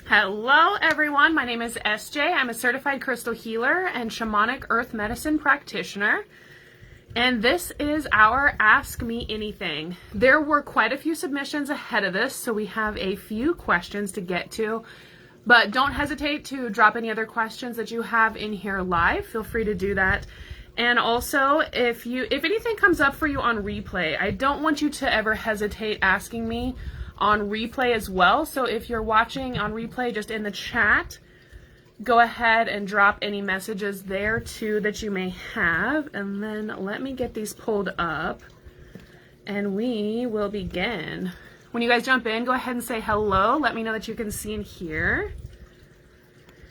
Hello everyone, my name is SJ. I'm a certified crystal healer and shamanic earth medicine practitioner. And this is our Ask Me Anything. There were quite a few submissions ahead of this, so we have a few questions to get to. But don't hesitate to drop any other questions that you have in here live. Feel free to do that. And also, if anything comes up for you on replay, I don't want you to ever hesitate asking me on replay as well. So if you're watching on replay, just in the chat, go ahead and drop any messages there too that you may have. And then let me get these pulled up and we will begin. When you guys jump in, go ahead and say hello. Let me know that you can see and hear.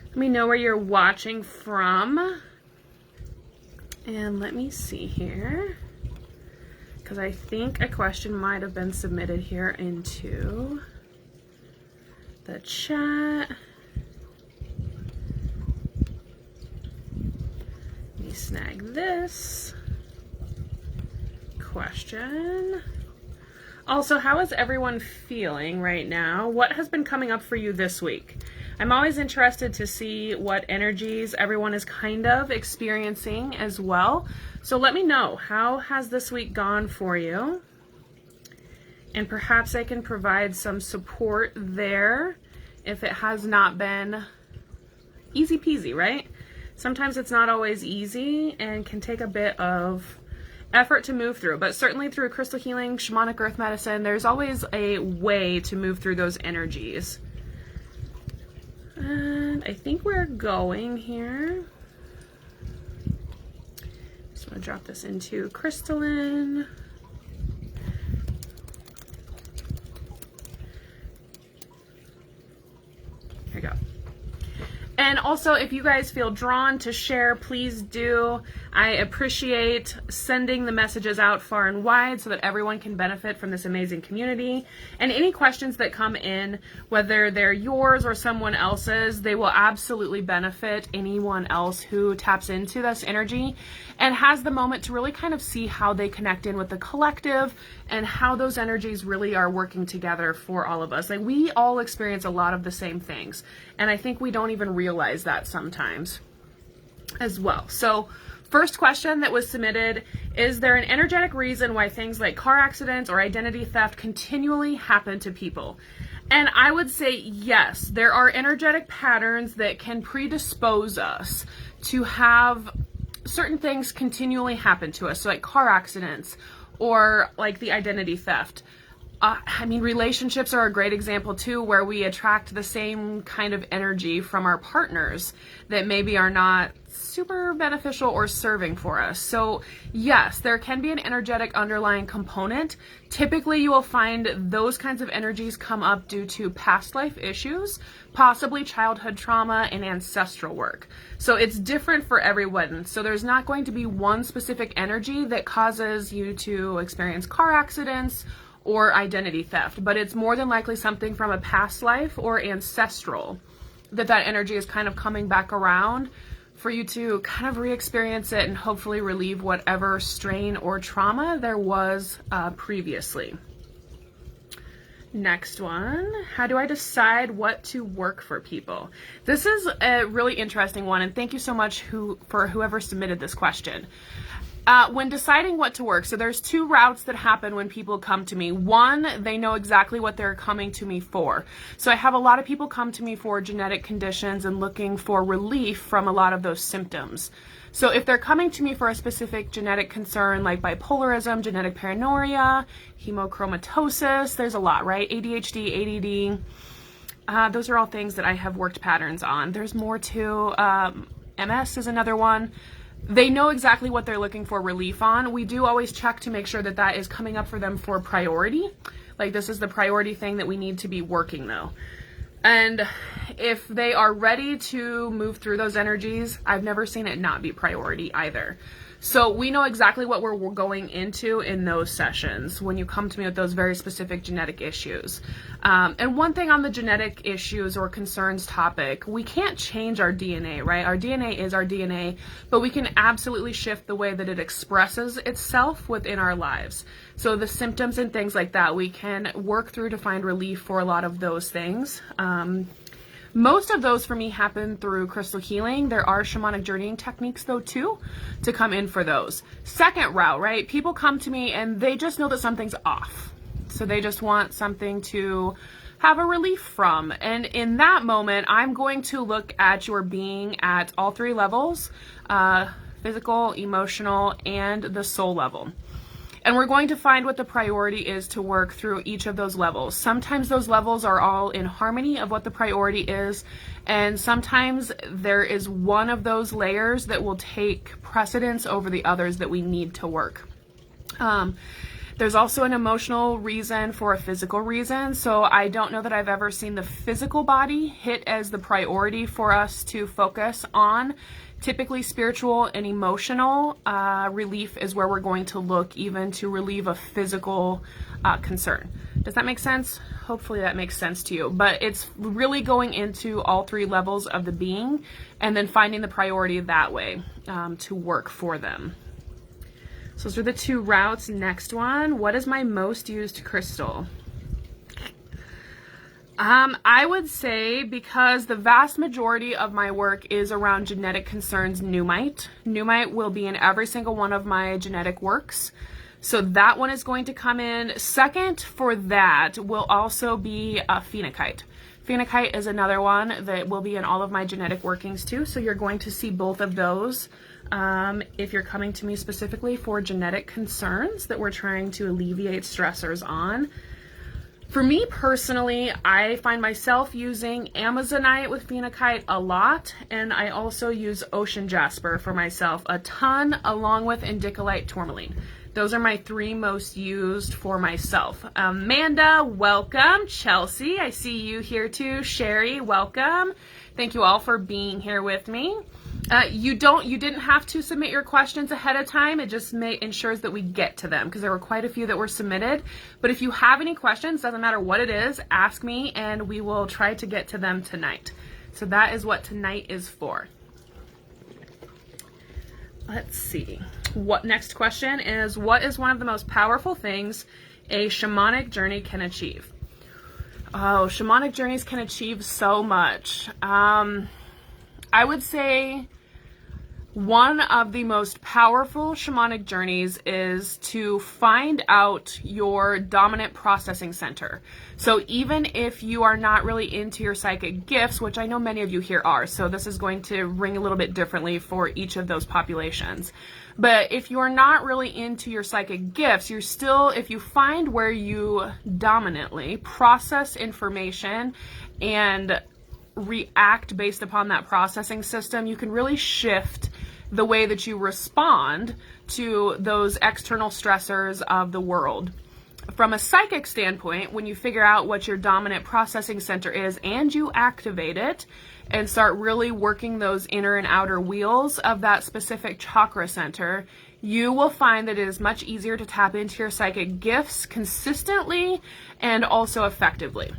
Let me know where you're watching from. And let me see here, because I think a question might have been submitted here into the chat. Let me snag this question. Also, how is everyone feeling right now? What has been coming up for you this week? I'm always interested to see what energies everyone is kind of experiencing as well. So let me know, how has this week gone for you? And perhaps I can provide some support there if it has not been easy peasy, right? Sometimes it's not always easy and can take a bit of effort to move through, but certainly through crystal healing, shamanic earth medicine, there's always a way to move through those energies. And I think we're going here. Just want to drop this into crystalline. Here we go. And also, if you guys feel drawn to share, please do. I appreciate sending the messages out far and wide so that everyone can benefit from this amazing community. And any questions that come in, whether they're yours or someone else's, they will absolutely benefit anyone else who taps into this energy and has the moment to really kind of see how they connect in with the collective and how those energies really are working together for all of us. Like, we all experience a lot of the same things, and I think we don't even realize that sometimes as well. So first question that was submitted: is there an energetic reason why things like car accidents or identity theft continually happen to people? And I would say yes, there are energetic patterns that can predispose us to have certain things continually happen to us, so like car accidents or like the identity theft. I mean, relationships are a great example too, where we attract the same kind of energy from our partners that maybe are not super beneficial or serving for us. So yes, there can be an energetic underlying component. Typically you will find those kinds of energies come up due to past life issues, possibly childhood trauma and ancestral work. So it's different for everyone. So there's not going to be one specific energy that causes you to experience car accidents or identity theft, but it's more than likely something from a past life or ancestral that energy is kind of coming back around for you to kind of re-experience it and hopefully relieve whatever strain or trauma there was previously. Next one: how do I decide what to work for people? This is a really interesting one, and thank you so much for whoever submitted this question. When deciding what to work, so there's two routes that happen when people come to me. One, they know exactly what they're coming to me for. So I have a lot of people come to me for genetic conditions and looking for relief from a lot of those symptoms. So if they're coming to me for a specific genetic concern like bipolarism, genetic paranoia, hemochromatosis, there's a lot, right? ADHD, ADD, those are all things that I have worked patterns on. There's more too. MS is another one. They know exactly what they're looking for relief on. We do always check to make sure that that is coming up for them for priority. Like, this is the priority thing that we need to be working though. And if they are ready to move through those energies, I've never seen it not be priority either. So we know exactly what we're going into in those sessions when you come to me with those very specific genetic issues. And one thing on the genetic issues or concerns topic, we can't change our DNA, right? Our DNA is our DNA, but we can absolutely shift the way that it expresses itself within our lives. So the symptoms and things like that, we can work through to find relief for a lot of those things. Most of those for me happen through crystal healing. There are shamanic journeying techniques though too to come in for those. Second route, right? People come to me and they just know that something's off. So they just want something to have a relief from. And in that moment, I'm going to look at your being at all three levels, physical, emotional, and the soul level. And we're going to find what the priority is to work through each of those levels. Sometimes those levels are all in harmony of what the priority is, and sometimes there is one of those layers that will take precedence over the others that we need to work. There's also an emotional reason for a physical reason. So I don't know that I've ever seen the physical body hit as the priority for us to focus on. Typically spiritual and emotional relief is where we're going to look, even to relieve a physical concern. Does that make sense? Hopefully that makes sense to you. But it's really going into all three levels of the being and then finding the priority that way to work for them. So those are the two routes. Next one, what is my most used crystal? I would say, because the vast majority of my work is around genetic concerns, Pneumite. Pneumite will be in every single one of my genetic works. So that one is going to come in. Second for that will also be phenakite. Phenakite is another one that will be in all of my genetic workings too. So you're going to see both of those if you're coming to me specifically for genetic concerns that we're trying to alleviate stressors on. For me personally, I find myself using Amazonite with phenakite a lot, and I also use ocean jasper for myself a ton, along with indicolite tourmaline. Those are my three most used for myself. Amanda, welcome. Chelsea, I see you here too. Sherry, welcome. Thank you all for being here with me. You didn't have to submit your questions ahead of time. It just ensures that we get to them, because there were quite a few that were submitted. But if you have any questions, doesn't matter what it is, ask me and we will try to get to them tonight. So that is what tonight is for. Let's see. Next question is, what is one of the most powerful things a shamanic journey can achieve? Oh, shamanic journeys can achieve so much. I would say one of the most powerful shamanic journeys is to find out your dominant processing center. So even if you are not really into your psychic gifts, which I know many of you here are, so this is going to ring a little bit differently for each of those populations. But if you're not really into your psychic gifts, you're still, if you find where you dominantly process information and react based upon that processing system, you can really shift the way that you respond to those external stressors of the world. From a psychic standpoint, when you figure out what your dominant processing center is and you activate it and start really working those inner and outer wheels of that specific chakra center, you will find that it is much easier to tap into your psychic gifts consistently and also effectively.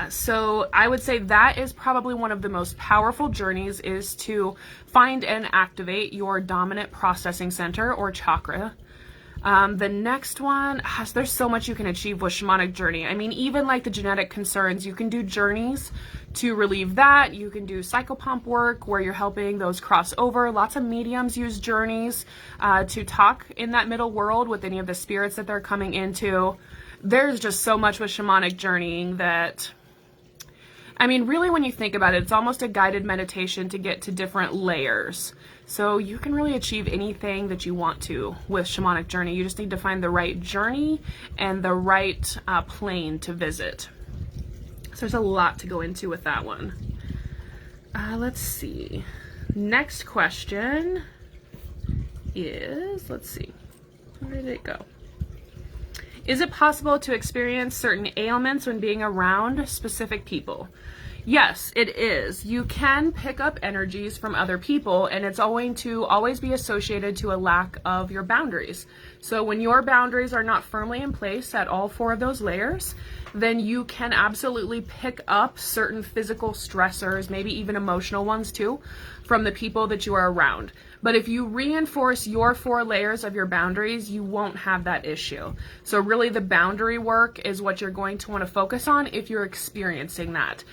So I would say that is probably one of the most powerful journeys, is to find and activate your dominant processing center or chakra. The next one, there's so much you can achieve with shamanic journey. I mean, even like the genetic concerns, you can do journeys to relieve that. You can do psychopomp work where you're helping those cross over. Lots of mediums use journeys to talk in that middle world with any of the spirits that they're coming into. There's just so much with shamanic journeying that, I mean, really when you think about it, it's almost a guided meditation to get to different layers. So you can really achieve anything that you want to with shamanic journey. You just need to find the right journey and the right plane to visit. So there's a lot to go into with that one. Let's see. Next question is, let's see, where did it go? Is it possible to experience certain ailments when being around specific people? Yes, it is. You can pick up energies from other people, and it's going to always be associated to a lack of your boundaries. So when your boundaries are not firmly in place at all four of those layers, then you can absolutely pick up certain physical stressors, maybe even emotional ones too, from the people that you are around. But if you reinforce your 4 layers of your boundaries, you won't have that issue. So really the boundary work is what you're going to want to focus on if you're experiencing that.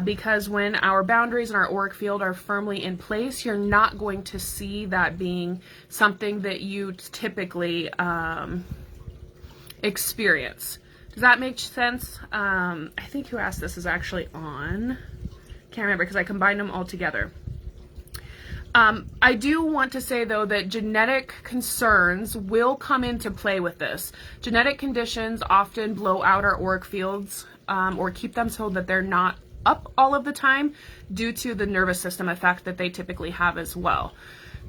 Because when our boundaries and our auric field are firmly in place, you're not going to see that being something that you typically experience. Does that make sense? I think who asked this is actually on. Can't remember because I combined them all together. I do want to say though that genetic concerns will come into play with this. Genetic conditions often blow out our auric fields or keep them so that they're not up all of the time due to the nervous system effect that they typically have as well.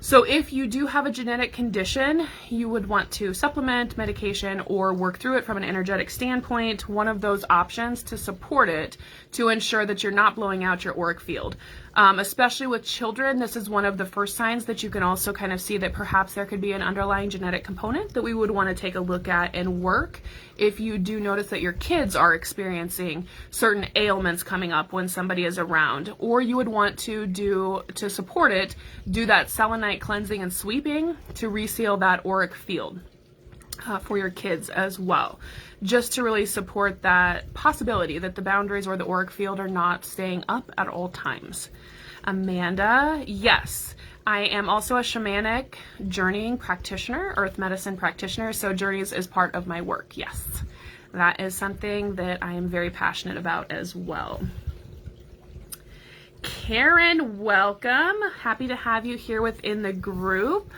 So if you do have a genetic condition, you would want to supplement medication or work through it from an energetic standpoint, one of those options to support it to ensure that you're not blowing out your auric field. Especially with children, this is one of the first signs that you can also kind of see that perhaps there could be an underlying genetic component that we would want to take a look at and work if you do notice that your kids are experiencing certain ailments coming up when somebody is around, or you would want to support it, do that selenite cleansing and sweeping to reseal that auric field. For your kids as well, just to really support that possibility that the boundaries or the auric field are not staying up at all times. Amanda, yes, I am also a shamanic journeying practitioner, earth medicine practitioner, so journeys is part of my work. Yes, that is something that I am very passionate about as well. Karen, welcome. Happy to have you here within the group.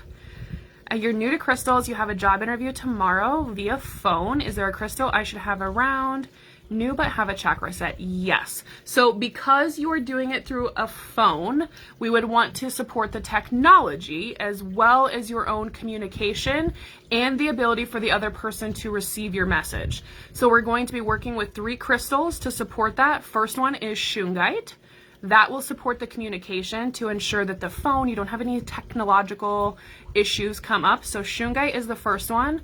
You're new to crystals. You have a job interview tomorrow via phone. Is there a crystal I should have around? New but have a chakra set? Yes. So because you are doing it through a phone, we would want to support the technology as well as your own communication and the ability for the other person to receive your message. So we're going to be working with 3 crystals to support that. First one is shungite. That will support the communication to ensure that the phone, you don't have any technological issues come up. So shungite is the first one.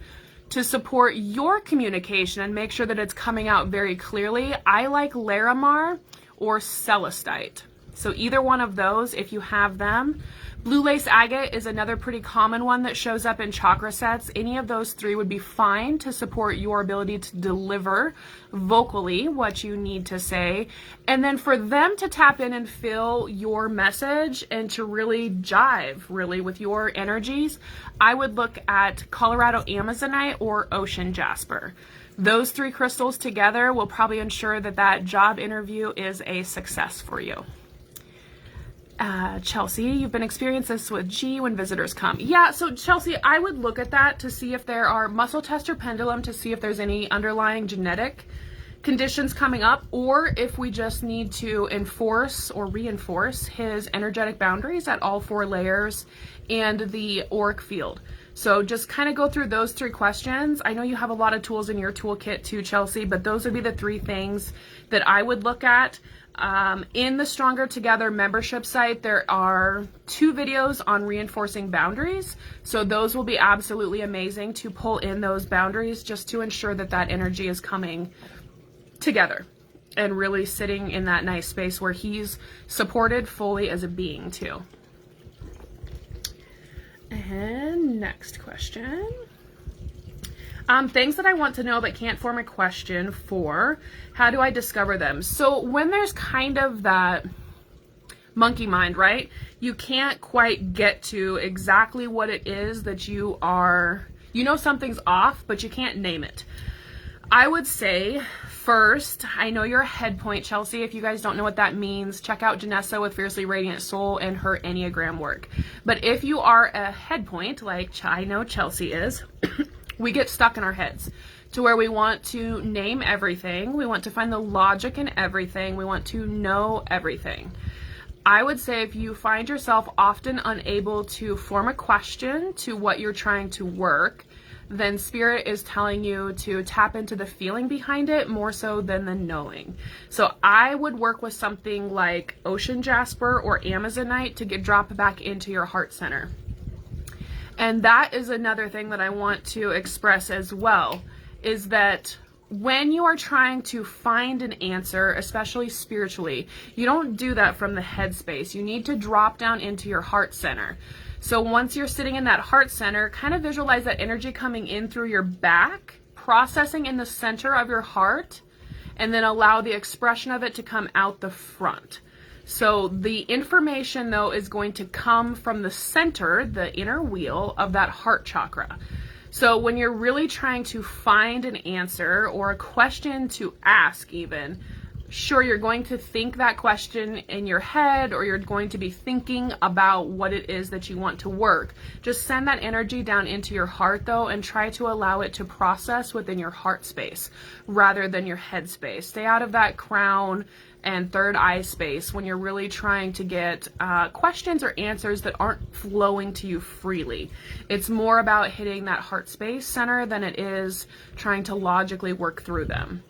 To support your communication and make sure that it's coming out very clearly, I like Larimar or Celestite. So either one of those, if you have them. Blue lace agate is another pretty common one that shows up in chakra sets. Any of those 3 would be fine to support your ability to deliver vocally what you need to say. And then for them to tap in and feel your message and to really jive really with your energies, I would look at Colorado Amazonite or Ocean Jasper. Those 3 crystals together will probably ensure that that job interview is a success for you. Chelsea, you've been experiencing this with G when visitors come. Yeah, so Chelsea, I would look at that to see if there are muscle test or pendulum to see if there's any underlying genetic conditions coming up, or if we just need to enforce or reinforce his energetic boundaries at all 4 layers and the auric field. So just kind of go through those 3 questions. I know you have a lot of tools in your toolkit too, Chelsea, but those would be the 3 things that I would look at. In the Stronger Together membership site, there are 2 videos on reinforcing boundaries. So those will be absolutely amazing to pull in those boundaries just to ensure that that energy is coming together and really sitting in that nice space where he's supported fully as a being too. And next question. Things that I want to know but can't form a question for. How do I discover them? So when there's kind of that monkey mind, right? You can't quite get to exactly what it is that you know something's off, but you can't name it. I would say first, I know you're a head point, Chelsea. If you guys don't know what that means, check out Janessa with Fiercely Radiant Soul and her Enneagram work. But if you are a head point, like I know Chelsea is, we get stuck in our heads to where we want to name everything. We want to find the logic in everything. We want to know everything. I would say if you find yourself often unable to form a question to what you're trying to work, then Spirit is telling you to tap into the feeling behind it more so than the knowing. So I would work with something like Ocean Jasper or Amazonite to drop back into your heart center. And that is another thing that I want to express as well, is that when you are trying to find an answer, especially spiritually, you don't do that from the head space. You need to drop down into your heart center. So once you're sitting in that heart center, kind of visualize that energy coming in through your back, processing in the center of your heart, and then allow the expression of it to come out the front. So the information, though, is going to come from the center, the inner wheel of that heart chakra. So when you're really trying to find an answer or a question to ask even, sure, you're going to think that question in your head, or you're going to be thinking about what it is that you want to work. Just send that energy down into your heart, though, and try to allow it to process within your heart space rather than your head space. Stay out of that crown and third eye space when you're really trying to get questions or answers that aren't flowing to you freely. It's more about hitting that heart space center than it is trying to logically work through them.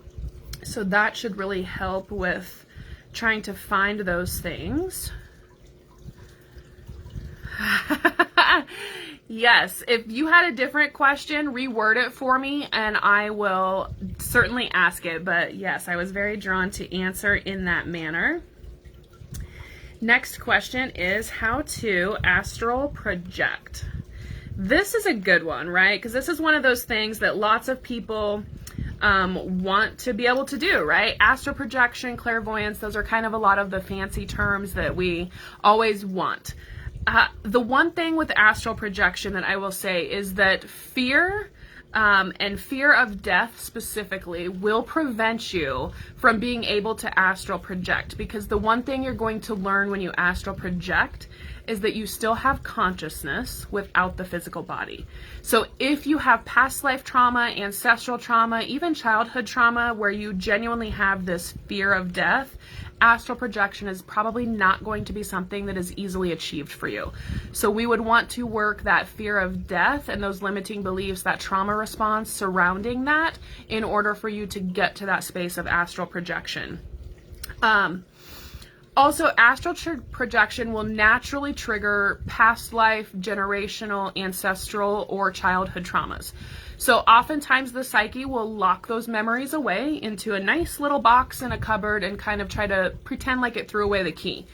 So that should really help with trying to find those things. Yes, if you had a different question, reword it for me and I will certainly ask it. But yes, I was very drawn to answer in that manner. Next question is how to astral project. This is a good one, right? Because this is one of those things that lots of people want to be able to do, right? Astral projection, clairvoyance, those are kind of a lot of the fancy terms that we always want. The one thing with astral projection that I will say is that fear and fear of death specifically will prevent you from being able to astral project, because the one thing you're going to learn when you astral project is that you still have consciousness without the physical body. So if you have past life trauma, ancestral trauma, even childhood trauma where you genuinely have this fear of death, astral projection is probably not going to be something that is easily achieved for you. So we would want to work that fear of death and those limiting beliefs, that trauma response surrounding that, in order for you to get to that space of astral projection. Also, astral projection will naturally trigger past life, generational, ancestral, or childhood traumas. So oftentimes the psyche will lock those memories away into a nice little box in a cupboard and kind of try to pretend like it threw away the key.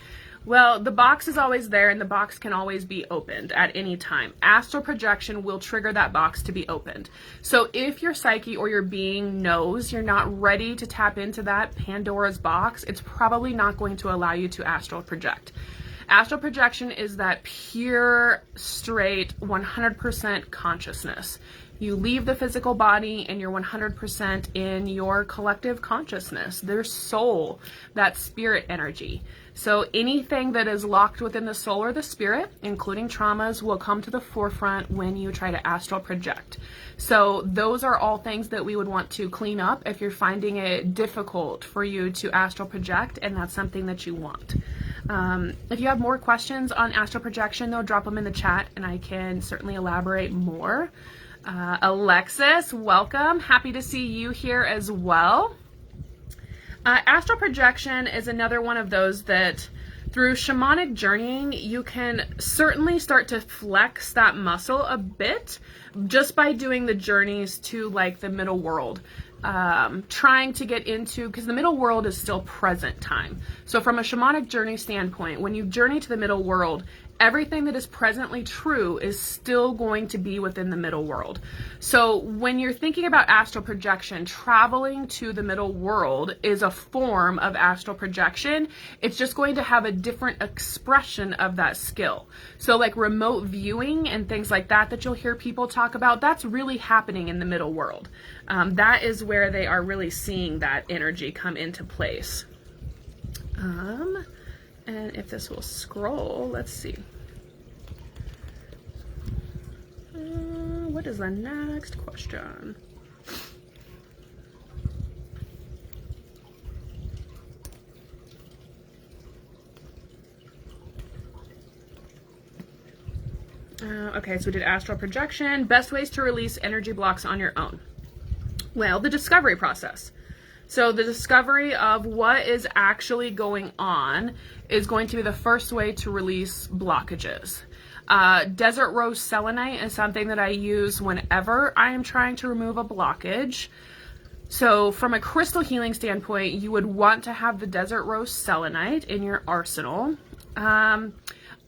Well, the box is always there and the box can always be opened at any time. Astral projection will trigger that box to be opened. So if your psyche or your being knows you're not ready to tap into that Pandora's box, it's probably not going to allow you to astral project. Astral projection is that pure, straight, 100% consciousness. You leave the physical body and you're 100% in your collective consciousness, their soul, that spirit energy. So anything that is locked within the soul or the spirit, including traumas, will come to the forefront when you try to astral project. So those are all things that we would want to clean up if you're finding it difficult for you to astral project and that's something that you want. If you have more questions on astral projection, though, drop them in the chat and I can certainly elaborate more. Alexis, welcome. Happy to see you here as well. Astral projection is another one of those that through shamanic journeying, you can certainly start to flex that muscle a bit just by doing the journeys to like the middle world. Trying to get into, because the middle world is still present time. So from a shamanic journey standpoint, when you journey to the middle world, everything that is presently true is still going to be within the middle world. So when you're thinking about astral projection, traveling to the middle world is a form of astral projection. It's just going to have a different expression of that skill. So like remote viewing and things like that you'll hear people talk about, that's really happening in the middle world. That is where they are really seeing that energy come into place. And if this will scroll, let's see. What is the next question? Okay, so we did astral projection. Best ways to release energy blocks on your own. Well, the discovery process. So the discovery of what is actually going on is going to be the first way to release blockages. Desert rose selenite is something that I use whenever I am trying to remove a blockage. So from a crystal healing standpoint, you would want to have the desert rose selenite in your arsenal.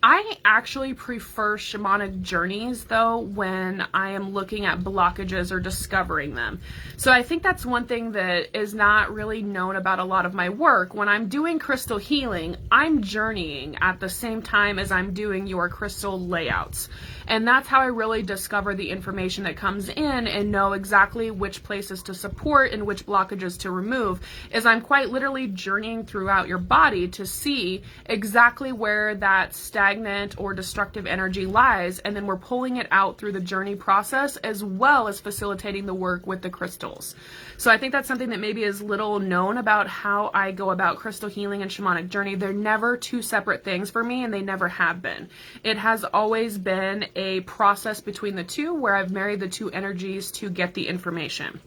I actually prefer shamanic journeys though when I am looking at blockages or discovering them. So I think that's one thing that is not really known about a lot of my work. When I'm doing crystal healing, I'm journeying at the same time as I'm doing your crystal layouts. And that's how I really discover the information that comes in and know exactly which places to support and which blockages to remove, is I'm quite literally journeying throughout your body to see exactly where that stagnant or destructive energy lies, and then we're pulling it out through the journey process as well as facilitating the work with the crystals. So I think that's something that maybe is little known about how I go about crystal healing and shamanic journey. They're never two separate things for me, and they never have been. It has always been a process between the two where I've married the two energies to get the information.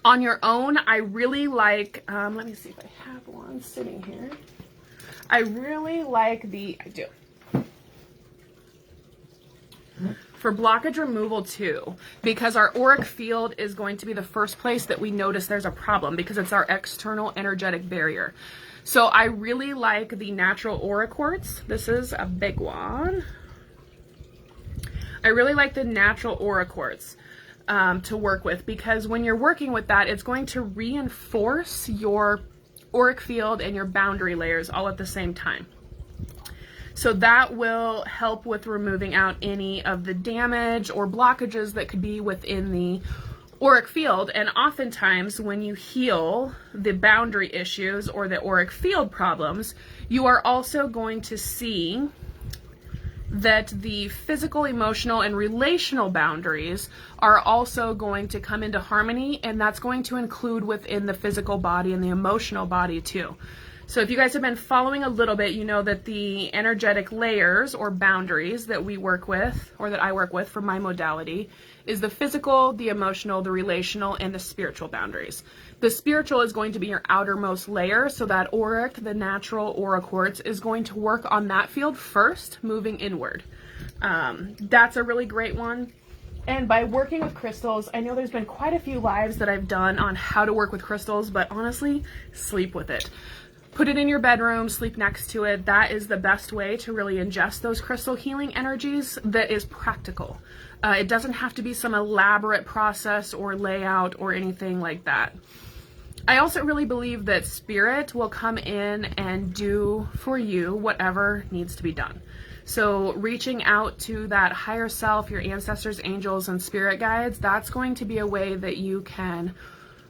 On your own, I really like, let me see if I have one sitting here. I really like I do. For blockage removal too, because our auric field is going to be the first place that we notice there's a problem, because it's our external energetic barrier. So I really like the natural auric quartz. This is a big one. I really like the natural auric quartz to work with, because when you're working with that, it's going to reinforce your auric field and your boundary layers all at the same time. So that will help with removing out any of the damage or blockages that could be within the auric field. And oftentimes when you heal the boundary issues or the auric field problems, you are also going to see that the physical, emotional, and relational boundaries are also going to come into harmony, and that's going to include within the physical body and the emotional body too. So if you guys have been following a little bit, you know that the energetic layers or boundaries that we work with, or that I work with for my modality, is the physical, the emotional, the relational, and the spiritual boundaries. The spiritual is going to be your outermost layer, so that auric, the natural auric quartz, is going to work on that field first, moving inward. That's a really great one. And by working with crystals, I know there's been quite a few lives that I've done on how to work with crystals, but honestly, sleep with it. Put it in your bedroom, sleep next to it. That is the best way to really ingest those crystal healing energies that is practical. It doesn't have to be some elaborate process or layout or anything like that. I also really believe that spirit will come in and do for you whatever needs to be done. So reaching out to that higher self, your ancestors, angels, and spirit guides, that's going to be a way that you can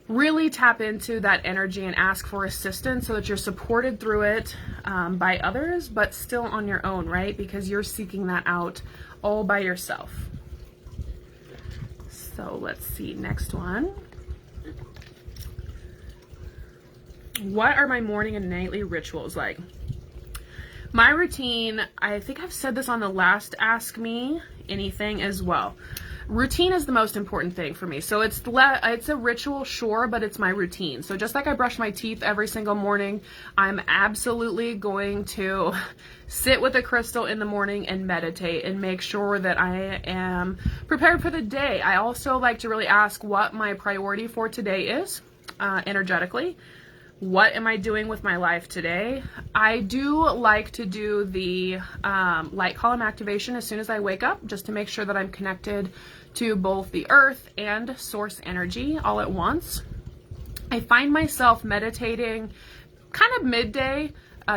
really tap into that energy and ask for assistance so that you're supported through it by others, but still on your own, right? Because you're seeking that out all by yourself. So let's see, next one. What are my morning and nightly rituals like? My routine, I think I've said this on the last Ask Me Anything as well. Routine is the most important thing for me. So it's a ritual, sure, but it's my routine. So just like I brush my teeth every single morning, I'm absolutely going to sit with a crystal in the morning and meditate and make sure that I am prepared for the day. I also like to really ask what my priority for today is, energetically. What am I doing with my life today? I do like to do the light column activation as soon as I wake up, just to make sure that I'm connected to both the earth and source energy all at once. I find myself meditating kind of midday,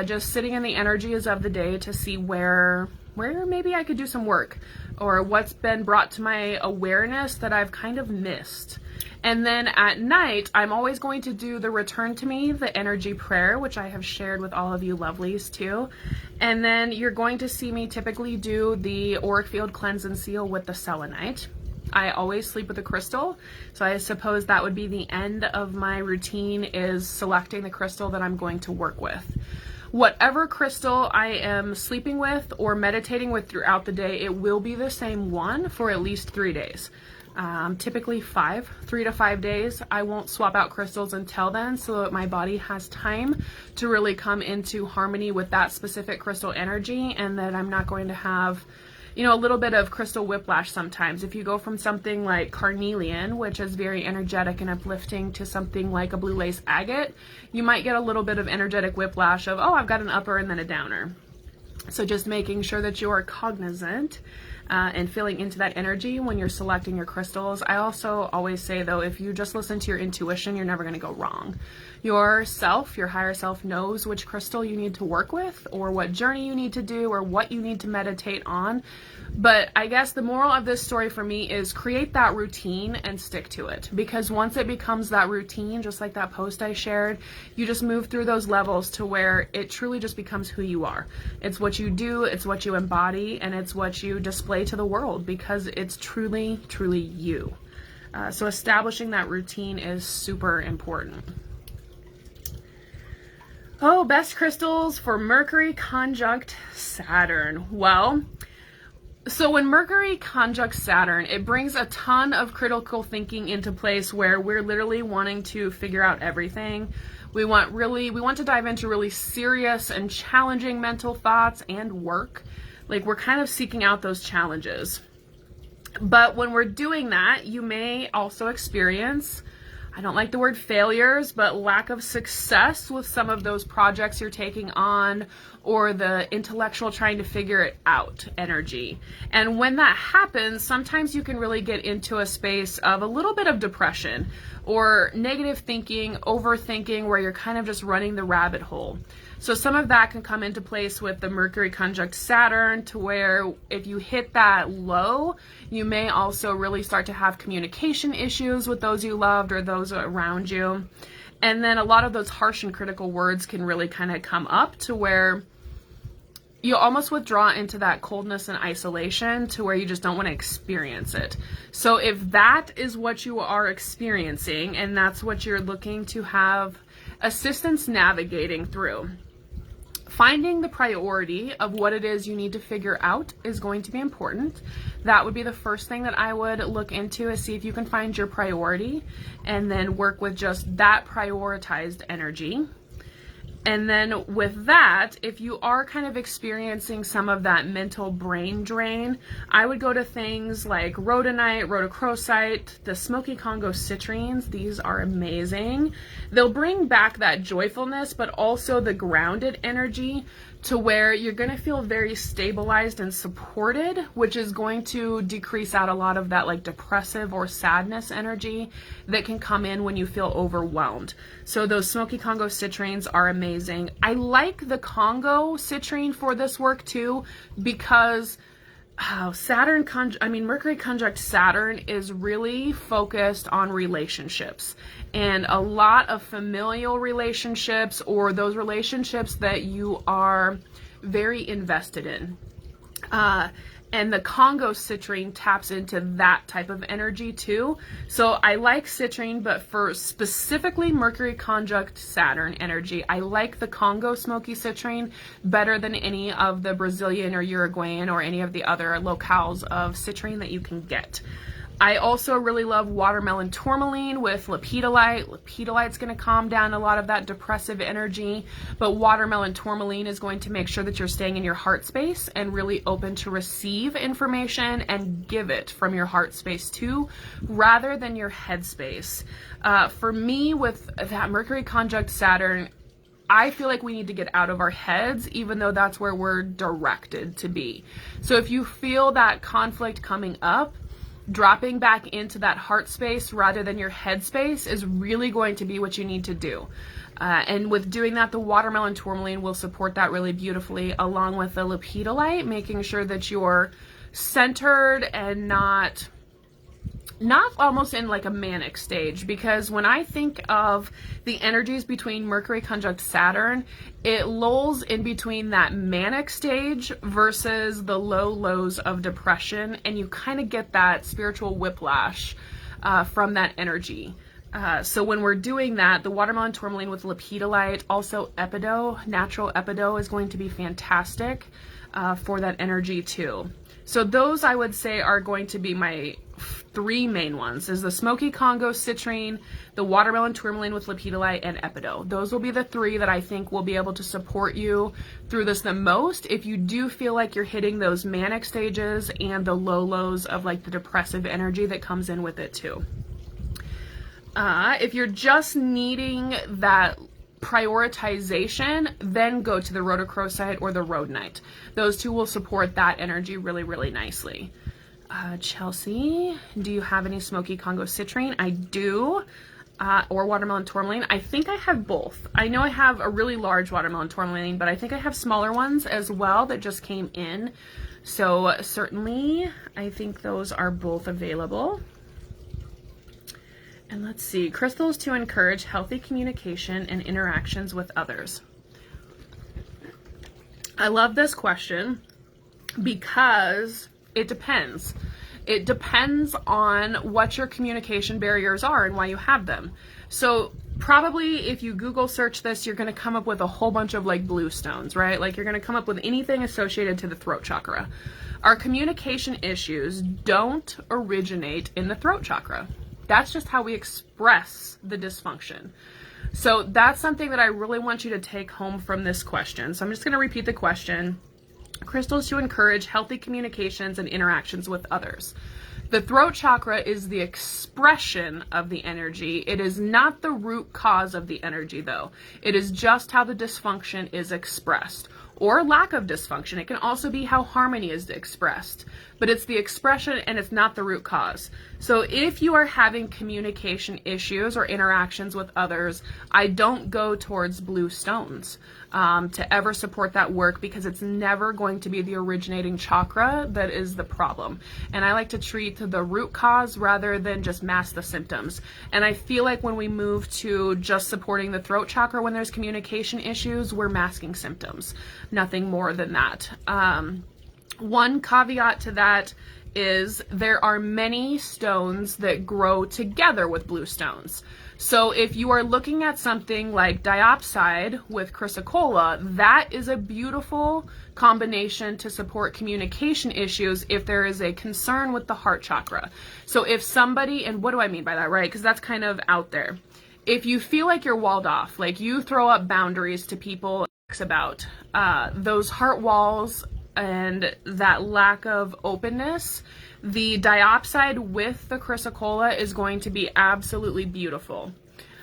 just sitting in the energies of the day to see where maybe I could do some work, or what's been brought to my awareness that I've kind of missed. And then at night, I'm always going to do the return to me, the energy prayer, which I have shared with all of you lovelies too. And then you're going to see me typically do the auric field cleanse and seal with the selenite. I always sleep with a crystal, so I suppose that would be the end of my routine, is selecting the crystal that I'm going to work with. Whatever crystal I am sleeping with or meditating with throughout the day, it will be the same one for at least 3 days. Typically 3 to 5 days. I won't swap out crystals until then, so that my body has time to really come into harmony with that specific crystal energy, and that I'm not going to have you know, a little bit of crystal whiplash sometimes. If you go from something like carnelian, which is very energetic and uplifting, to something like a blue lace agate, you might get a little bit of energetic whiplash of, oh, I've got an upper and then a downer. So just making sure that you are cognizant and feeling into that energy when you're selecting your crystals. I also always say, though, if you just listen to your intuition, you're never going to go wrong. Your self, your higher self, knows which crystal you need to work with, or what journey you need to do, or what you need to meditate on. But I guess the moral of this story for me is create that routine and stick to it. Because once it becomes that routine, just like that post I shared, you just move through those levels to where it truly just becomes who you are. It's what you do, it's what you embody, and it's what you display to the world, because it's truly, truly you. So establishing that routine is super important. Oh, best crystals for Mercury conjunct Saturn. Well, so when Mercury conjuncts Saturn, it brings a ton of critical thinking into place where we're literally wanting to figure out everything. We want to dive into really serious and challenging mental thoughts and work. Like, we're kind of seeking out those challenges. But when we're doing that, you may also experience, I don't like the word failures, but lack of success with some of those projects you're taking on, or the intellectual trying to figure it out energy. And when that happens, sometimes you can really get into a space of a little bit of depression or negative thinking, overthinking, where you're kind of just running the rabbit hole. So some of that can come into place with the Mercury conjunct Saturn, to where if you hit that low, you may also really start to have communication issues with those you loved or those around you. And then a lot of those harsh and critical words can really kind of come up, to where you almost withdraw into that coldness and isolation, to where you just don't want to experience it. So if that is what you are experiencing, and that's what you're looking to have assistance navigating through, finding the priority of what it is you need to figure out is going to be important. That would be the first thing that I would look into, is see if you can find your priority and then work with just that prioritized energy. And then with that, if you are kind of experiencing some of that mental brain drain, I would go to things like rhodonite, rhodochrosite, the smoky Congo citrines. These are amazing. They'll bring back that joyfulness, but also the grounded energy, to where you're going to feel very stabilized and supported, which is going to decrease out a lot of that like depressive or sadness energy that can come in when you feel overwhelmed. So those smoky Congo citrines are amazing. I like the Congo citrine for this work too, because Mercury conjunct Saturn is really focused on relationships, and a lot of familial relationships, or those relationships that you are very invested in. And the Congo citrine taps into that type of energy too. So I like citrine, but for specifically Mercury conjunct Saturn energy, I like the Congo smoky citrine better than any of the Brazilian or Uruguayan or any of the other locales of citrine that you can get. I also really love watermelon tourmaline with lepidolite. Lepidolite's going to calm down a lot of that depressive energy, but watermelon tourmaline is going to make sure that you're staying in your heart space and really open to receive information and give it from your heart space too, rather than your head space. For me, with that Mercury conjunct Saturn, I feel like we need to get out of our heads, even though that's where we're directed to be. So if you feel that conflict coming up, dropping back into that heart space rather than your head space is really going to be what you need to do. And with doing that, the watermelon tourmaline will support that really beautifully, along with the lepidolite, making sure that you're centered and not almost in like a manic stage. Because when I think of the energies between Mercury conjunct Saturn, it lulls in between that manic stage versus the low lows of depression, and you kind of get that spiritual whiplash from that energy. So when we're doing that, the watermelon tourmaline with lepidolite, also epido, natural epido, is going to be fantastic for that energy too. So those I would say are going to be my 3 main ones, is the smoky Congo citrine, the watermelon tourmaline with lepidolite, and epido. Those will be the 3 that I think will be able to support you through this the most if you do feel like you're hitting those manic stages and the lows of like the depressive energy that comes in with it too. If you're just needing that prioritization, then go to the rhodochrosite or the rhodonite. Those 2 will support that energy really, really nicely. Chelsea, do you have any smoky Congo citrine? I do. Or watermelon tourmaline. I think I have both. I know I have a really large watermelon tourmaline, but I think I have smaller ones as well that just came in. So certainly, I think those are both available. And let's see, crystals to encourage healthy communication and interactions with others. I love this question because it depends. It depends on what your communication barriers are and why you have them. So probably if you Google search this, you're going to come up with a whole bunch of like blue stones, right? Like you're going to come up with anything associated to the throat chakra. Our communication issues don't originate in the throat chakra. That's just how we express the dysfunction. So that's something that I really want you to take home from this question. So I'm just going to repeat the question. Crystals to encourage healthy communications and interactions with others. The throat chakra is the expression of the energy. It is not the root cause of the energy, though. It is just how the dysfunction is expressed, or lack of dysfunction. It can also be how harmony is expressed, but it's the expression and it's not the root cause. So if you are having communication issues or interactions with others, I don't go towards blue stones to ever support that work, because it's never going to be the originating chakra that is the problem. And I like to treat the root cause rather than just mask the symptoms. And I feel like when we move to just supporting the throat chakra when there's communication issues, we're masking symptoms. Nothing more than that. One caveat to that is there are many stones that grow together with blue stones. So if you are looking at something like diopside with chrysocolla, that is a beautiful combination to support communication issues if there is a concern with the heart chakra. So if somebody, and what do I mean by that, right? Because that's kind of out there. If you feel like you're walled off, like you throw up boundaries to people about those heart walls and that lack of openness, the diopside with the chrysocolla is going to be absolutely beautiful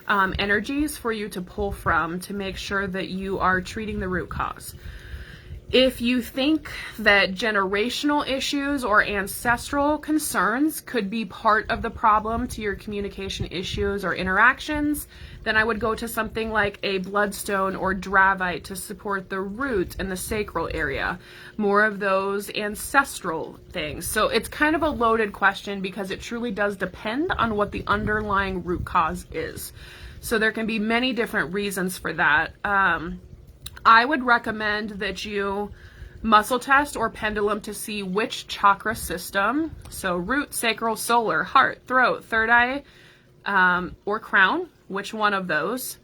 energies for you to pull from to make sure that you are treating the root cause. If you think that generational issues or ancestral concerns could be part of the problem to your communication issues or interactions, then I would go to something like a bloodstone or dravite to support the root and the sacral area. More of those ancestral things. So it's kind of a loaded question because it truly does depend on what the underlying root cause is. So there can be many different reasons for that. I would recommend that you muscle test or pendulum to see which chakra system, so root, sacral, solar, heart, throat, third eye, or crown, which one of those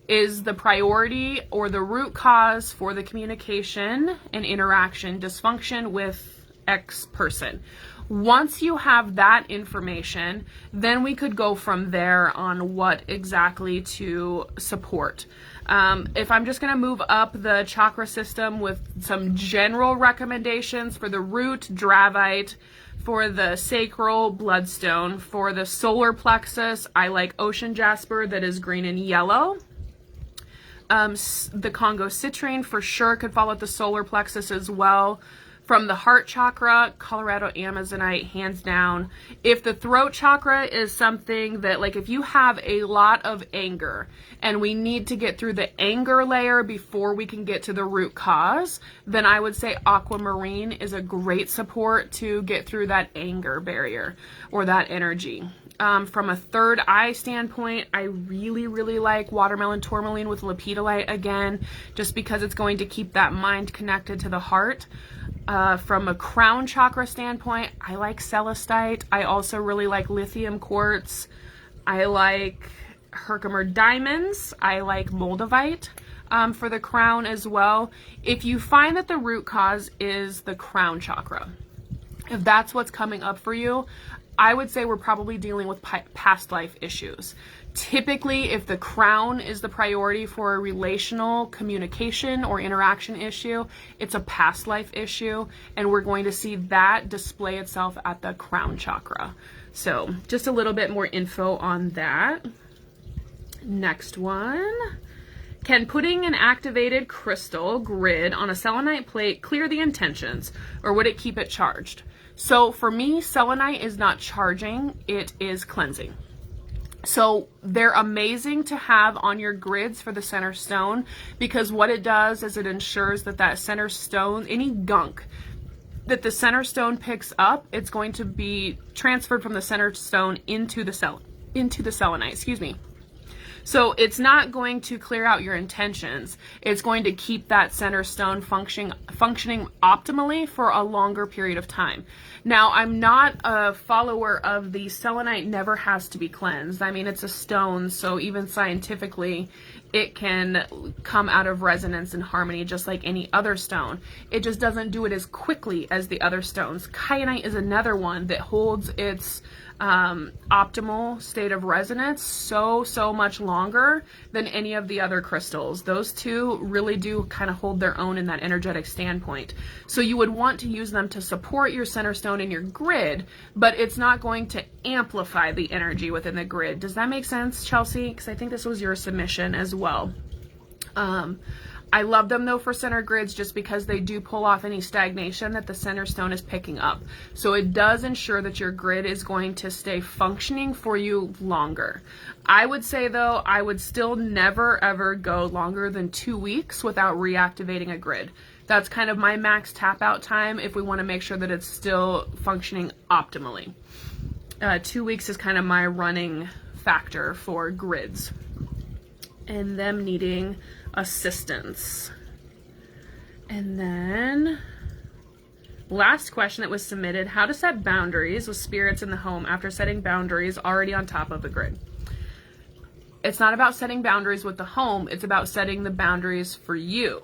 is the priority or the root cause for the communication and interaction dysfunction with X person. Once you have that information, then we could go from there on what exactly to support. If I'm just going to move up the chakra system with some general recommendations for the root, dravite, for the sacral, bloodstone, for the solar plexus, I like ocean jasper that is green and yellow. The Congo citrine for sure could fall at the solar plexus as well. From the heart chakra, Colorado Amazonite, hands down. If the throat chakra is something that, like if you have a lot of anger and we need to get through the anger layer before we can get to the root cause, then I would say aquamarine is a great support to get through that anger barrier or that energy. From a third eye standpoint, I really, really like watermelon tourmaline with lepidolite again, just because it's going to keep that mind connected to the heart. From a crown chakra standpoint, I like celestite. I also really like lithium quartz. I like Herkimer diamonds. I like moldavite for the crown as well. If you find that the root cause is the crown chakra, If that's what's coming up for you, I would say we're probably dealing with past life issues. Typically, if the crown is the priority for a relational communication or interaction issue, it's a past life issue, and we're going to see that display itself at the crown chakra. So just a little bit more info on that. Next one. Can putting an activated crystal grid on a selenite plate clear the intentions, or would it keep it charged? So for me, selenite is not charging, it is cleansing. So they're amazing to have on your grids for the center stone, because what it does is it ensures that that center stone, any gunk that the center stone picks up, it's going to be transferred from the center stone into the selenite, excuse me. So it's not going to clear out your intentions. It's going to keep that center stone functioning optimally for a longer period of time. Now, I'm not a follower of the selenite never has to be cleansed. I mean, it's a stone, so even scientifically, it can come out of resonance and harmony just like any other stone. It just doesn't do it as quickly as the other stones. Kyanite is another one that holds its optimal state of resonance so much longer than any of the other crystals. Those two really do kind of hold their own in that energetic standpoint. So you would want to use them to support your center stone in your grid, but it's not going to amplify the energy within the grid. Does that make sense, Chelsea? Because I think this was your submission as well. I love them though for center grids just because they do pull off any stagnation that the center stone is picking up. So it does ensure that your grid is going to stay functioning for you longer. I would say though, I would still never ever go longer than 2 weeks without reactivating a grid. That's kind of my max tap out time if we want to make sure that it's still functioning optimally. 2 weeks is kind of my running factor for grids and them needing assistance. And then last question that was submitted, how to set boundaries with spirits in the home after setting boundaries already on top of the grid. It's not about setting boundaries with the home, it's about setting the boundaries for you.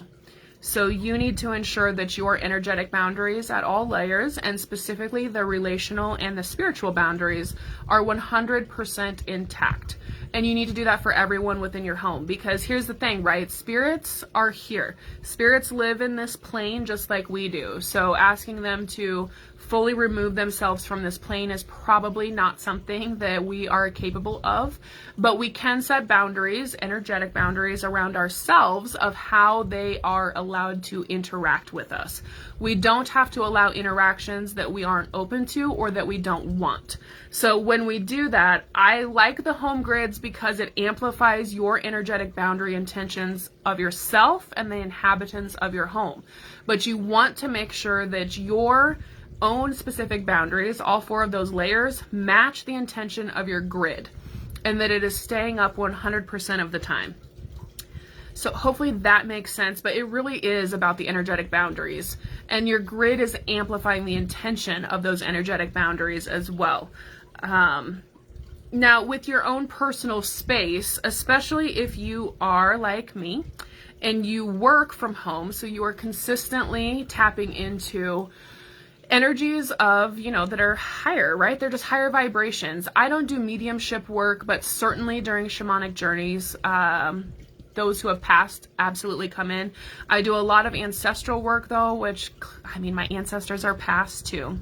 So you need to ensure that your energetic boundaries at all layers, and specifically the relational and the spiritual boundaries, are 100% intact. And you need to do that for everyone within your home, because here's the thing, right? Spirits are here. Spirits live in this plane just like we do. So asking them to fully remove themselves from this plane is probably not something that we are capable of, but we can set boundaries, energetic boundaries around ourselves of how they are allowed to interact with us. We don't have to allow interactions that we aren't open to or that we don't want. So when we do that, I like the home grids because it amplifies your energetic boundary intentions of yourself and the inhabitants of your home. But you want to make sure that your own specific boundaries, all 4 of those layers, match the intention of your grid and that it is staying up 100% of the time. So hopefully that makes sense, but it really is about the energetic boundaries, and your grid is amplifying the intention of those energetic boundaries as well. Now with your own personal space, especially if you are like me and you work from home, so you are consistently tapping into energies of, that are higher, right? They're just higher vibrations. I don't do mediumship work, but certainly during shamanic journeys, those who have passed absolutely come in. I do a lot of ancestral work though, which, I mean, my ancestors are past too.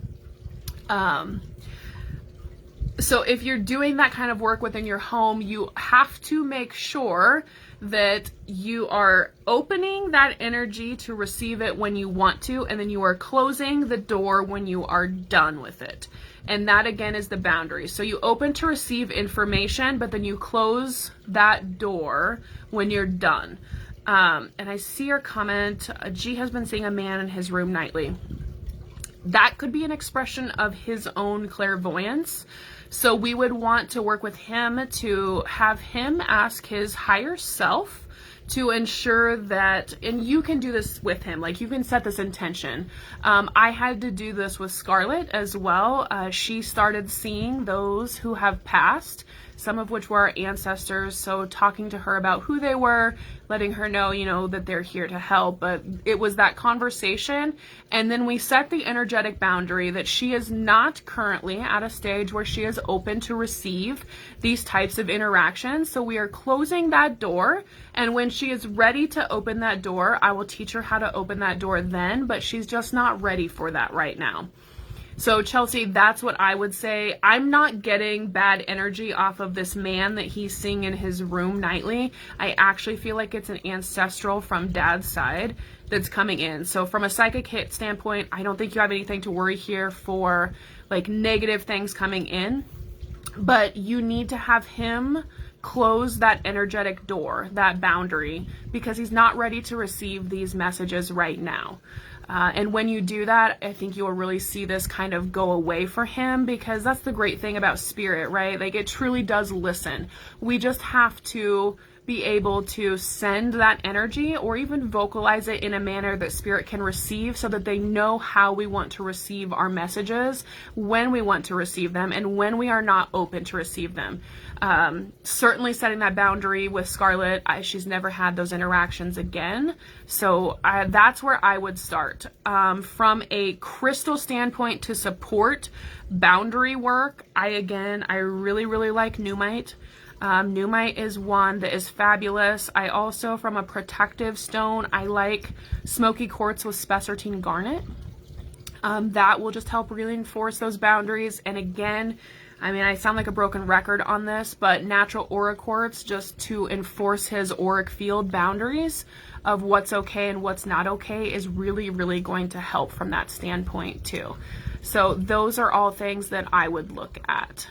So if you're doing that kind of work within your home, you have to make sure that you are opening that energy to receive it when you want to, and then you are closing the door when you are done with it. And that again is the boundary. So you open to receive information, but then you close that door when you're done. And I see your comment, G has been seeing a man in his room nightly. That could be an expression of his own clairvoyance. So we would want to work with him to have him ask his higher self to ensure that, and you can do this with him, like you can set this intention. I had to do this with Scarlett as well. She started seeing those who have passed some of which were our ancestors. So talking to her about who they were, letting her know, you know, that they're here to help. But it was that conversation. And then we set the energetic boundary that she is not currently at a stage where she is open to receive these types of interactions. So we are closing that door. And when she is ready to open that door, I will teach her how to open that door then, but she's just not ready for that right now. So Chelsea, that's what I would say. I'm not getting bad energy off of this man that he's seeing in his room nightly. I actually feel like it's an ancestral from dad's side that's coming in. So from a psychic hit standpoint, I don't think you have anything to worry here for like negative things coming in, but you need to have him close that energetic door, that boundary, because he's not ready to receive these messages right now. And when you do that, I think you will really see this kind of go away for him, because that's the great thing about spirit, right? Like, it truly does listen. We just have to be able to send that energy or even vocalize it in a manner that spirit can receive, so that they know how we want to receive our messages, when we want to receive them, and when we are not open to receive them. Certainly setting that boundary with Scarlett. She's never had those interactions again. So that's where I would start. From a crystal standpoint to support boundary work, I really, really like Numite. Numite is one that is fabulous. I also, from a protective stone, I like smoky quartz with spessartine garnet. That will just help reinforce those boundaries. And again, I mean, I sound like a broken record on this, but natural aura quartz, just to enforce his auric field boundaries of what's okay and what's not okay, is really, really going to help from that standpoint too. So those are all things that I would look at.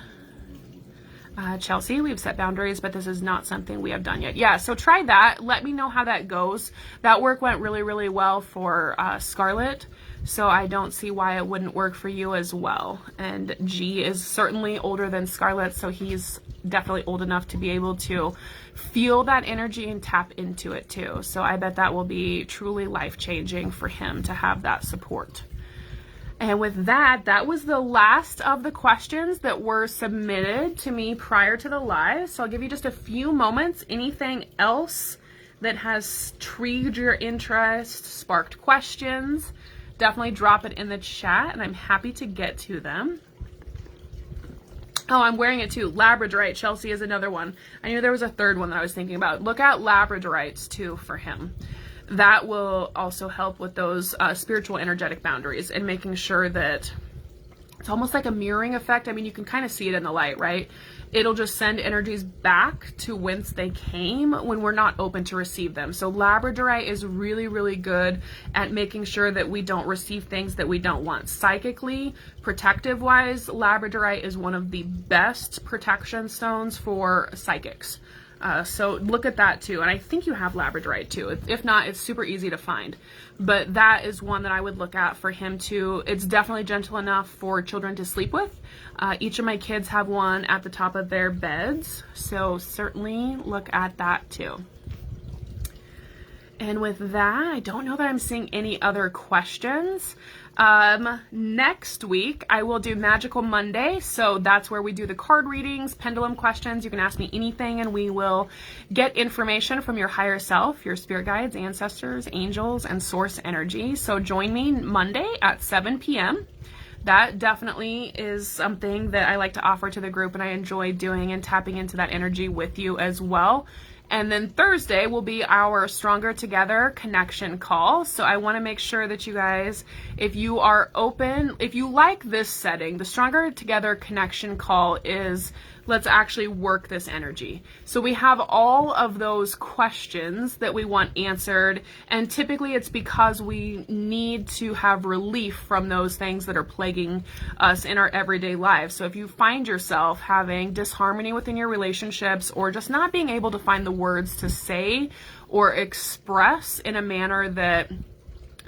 Chelsea, we've set boundaries, but this is not something we have done yet. Yeah, so try that. Let me know how that goes. That work went really, really well for Scarlett, so I don't see why it wouldn't work for you as well. And G is certainly older than Scarlett, so he's definitely old enough to be able to feel that energy and tap into it too. So I bet that will be truly life-changing for him to have that support. And with that, that was the last of the questions that were submitted to me prior to the live. So I'll give you just a few moments. Anything else that has intrigued your interest, sparked questions, definitely drop it in the chat and I'm happy to get to them. Oh, I'm wearing it too. Labradorite, Chelsea, is another one. I knew there was a third one that I was thinking about. Look at labradorites too for him. That will also help with those spiritual energetic boundaries and making sure that it's almost like a mirroring effect. I mean, you can kind of see it in the light, right? It'll just send energies back to whence they came when we're not open to receive them. So labradorite is really, really good at making sure that we don't receive things that we don't want. Psychically, protective-wise, labradorite is one of the best protection stones for psychics. So look at that too. And I think you have labradorite too. If not, it's super easy to find. But that is one that I would look at for him too. It's definitely gentle enough for children to sleep with. Each of my kids have one at the top of their beds. So certainly look at that too. And with that, I don't know that I'm seeing any other questions. Next week, I will do Magical Monday. So that's where we do the card readings, pendulum questions. You can ask me anything and we will get information from your higher self, your spirit guides, ancestors, angels, and source energy. So join me Monday at 7 p.m. That definitely is something that I like to offer to the group and I enjoy doing and tapping into that energy with you as well. And then Thursday will be our Stronger Together connection call. So I want to make sure that you guys, if you are open, if you like this setting, the Stronger Together connection call is, let's actually work this energy. So we have all of those questions that we want answered. And typically it's because we need to have relief from those things that are plaguing us in our everyday lives. So if you find yourself having disharmony within your relationships or just not being able to find the words to say or express in a manner that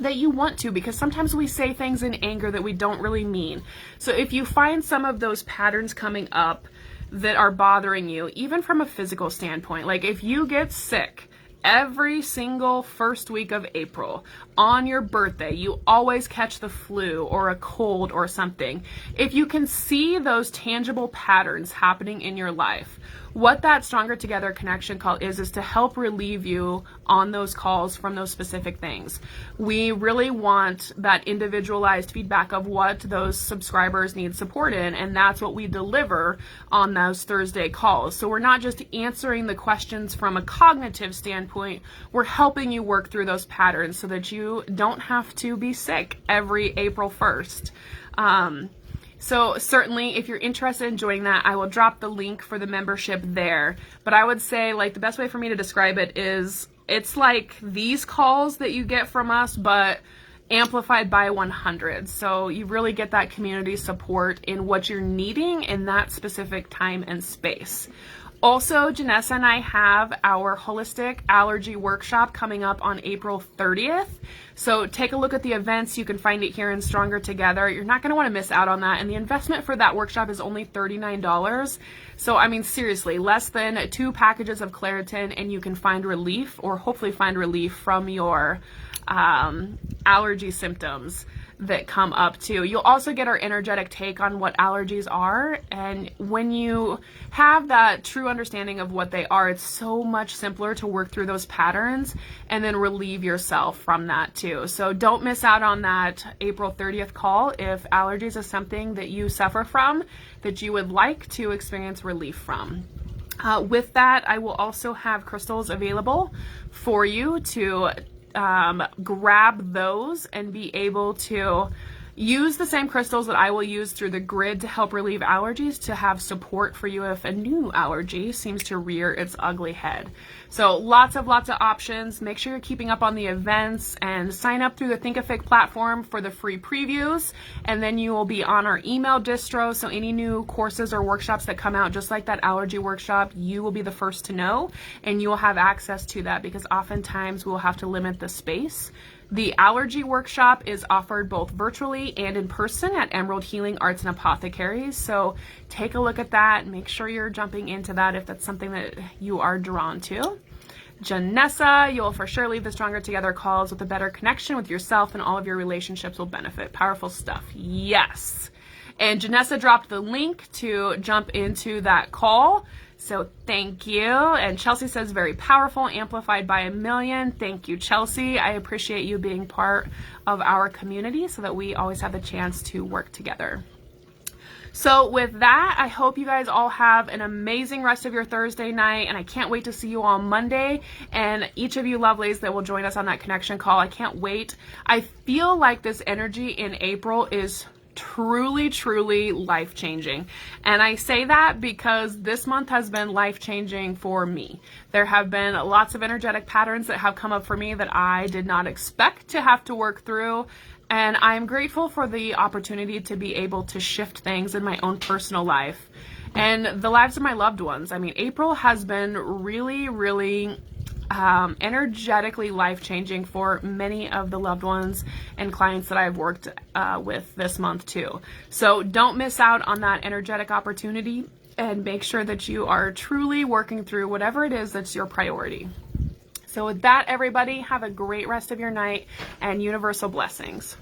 you want to, because sometimes we say things in anger that we don't really mean. So if you find some of those patterns coming up that are bothering you, even from a physical standpoint, like if you get sick every single first week of April, on your birthday, you always catch the flu or a cold or something. If you can see those tangible patterns happening in your life, what that Stronger Together connection call is to help relieve you on those calls from those specific things. We really want that individualized feedback of what those subscribers need support in, and that's what we deliver on those Thursday calls. So we're not just answering the questions from a cognitive standpoint, we're helping you work through those patterns so that you don't have to be sick every April 1st. So certainly if you're interested in joining that, I will drop the link for the membership there. But I would say, like, the best way for me to describe it is it's like these calls that you get from us, but amplified by 100. So you really get that community support in what you're needing in that specific time and space. Also, Janessa and I have our holistic allergy workshop coming up on April 30th. So take a look at the events. You can find it here in Stronger Together. You're not going to want to miss out on that. And the investment for that workshop is only $39. So, I mean, seriously, less than 2 packages of Claritin and you can find relief, or hopefully find relief from your allergy symptoms that come up too. You'll also get our energetic take on what allergies are, and when you have that true understanding of what they are, it's so much simpler to work through those patterns and then relieve yourself from that too. So don't miss out on that April 30th call if allergies is something that you suffer from, that you would like to experience relief from. With that, I will also have crystals available for you to grab those and be able to use the same crystals that I will use through the grid to help relieve allergies, to have support for you if a new allergy seems to rear its ugly head. So lots of options. Make sure you're keeping up on the events and sign up through the Thinkific platform for the free previews, and then you will be on our email distro. So any new courses or workshops that come out, just like that allergy workshop, you will be the first to know, and you will have access to that, because oftentimes we'll have to limit the space. The allergy workshop is offered both virtually and in person at Emerald Healing Arts and Apothecaries. So take a look at that. Make sure you're jumping into that if that's something that you are drawn to. Janessa, you'll for sure leave the Stronger Together calls with a better connection with yourself, and all of your relationships will benefit. Powerful stuff. Yes. And Janessa dropped the link to jump into that call. So thank you. And Chelsea says, very powerful, amplified by 1,000,000. Thank you, Chelsea. I appreciate you being part of our community so that we always have the chance to work together. So with that, I hope you guys all have an amazing rest of your Thursday night, and I can't wait to see you on Monday, and each of you lovelies that will join us on that connection call. I can't wait. I feel like this energy in April is truly life-changing. And I say that because this month has been life-changing for me. There have been lots of energetic patterns that have come up for me that I did not expect to have to work through. And I'm grateful for the opportunity to be able to shift things in my own personal life and the lives of my loved ones. I mean, April has been really energetically life-changing for many of the loved ones and clients that I've worked with this month too. So don't miss out on that energetic opportunity, and make sure that you are truly working through whatever it is that's your priority. So with that, everybody, have a great rest of your night, and universal blessings.